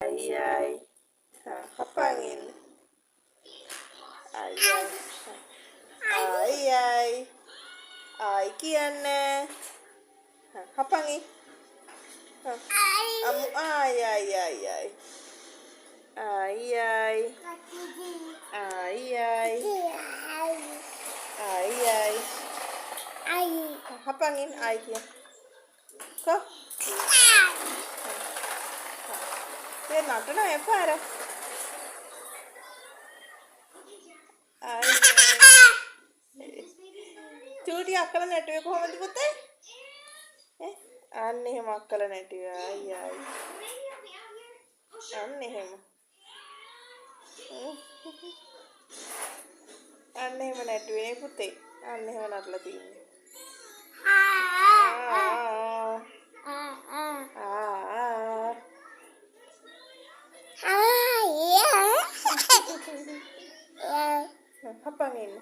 Ai ai. Apa angin? Ai ai. Ai ai. Ai කියන්නේ. Apa angin? Amu ai ai ai ai. Ai ai. Ai ai. Ai ai. Apa angin? Ai kia. Kok? Dia නටන එපාර. චූටි අක්කල නැටුවේ කොහොමද පුතේ? අන්න එහෙම අක්කල නැටුවේ. ආයි ආයි. අන්න එහෙම. අන්න එහෙම නැටුවේ නේ පුතේ. අන්න එහෙම නටලා තින්නේ. හපන් ඉන්න.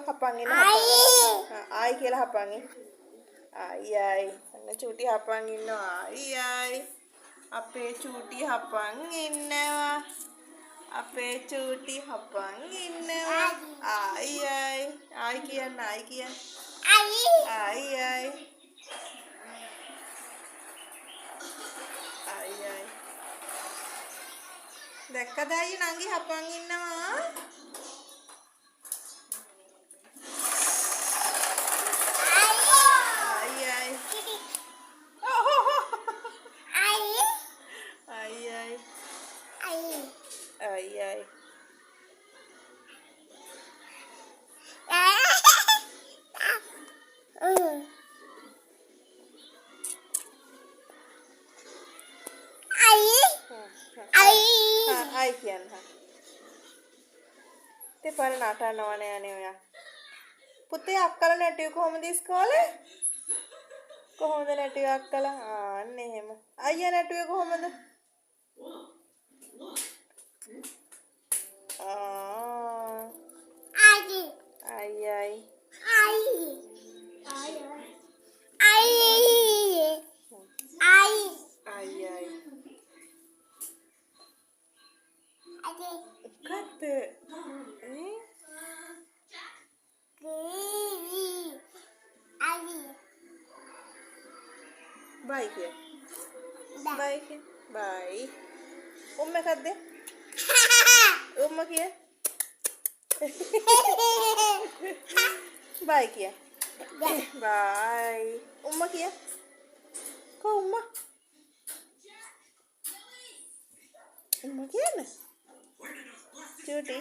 හපන් ඉන්න. ආයි කියලා හපන් ඉන්න. ආයි ආයි. අන්න චූටි හපන් ඉන්නවා. ආයි ආයි. අපේ චූටි හපන් ඉන්නවා. අපේ චූටි හපන් ඉන්නවා. ආයි ආයි. ආයි කියන්න ආයි කියන්න. ආයි ආයි. ආයි ආයි. දැක්කද අයියේ නංගි හපන් ඉන්නවා. Ai ai. Ai කියන්න. ඉතින් පාර නටනවනේ අනේ ඔයා. පුතේ අක්කලා නැටුවේ කොහොමද ඉස්කෝලේ? කොහොමද නැටුවේ අක්කලා? අන්න එහෙම. අයියා නැටුවේ කොහොමද? Ai ai. Ai ai. Kata. Baik ya. Baik ya. Baik. Umma kadde. Umma kiya. Bye kiya. Bye. Umma kiya. Ko umma. Umma kiya na. Cuti.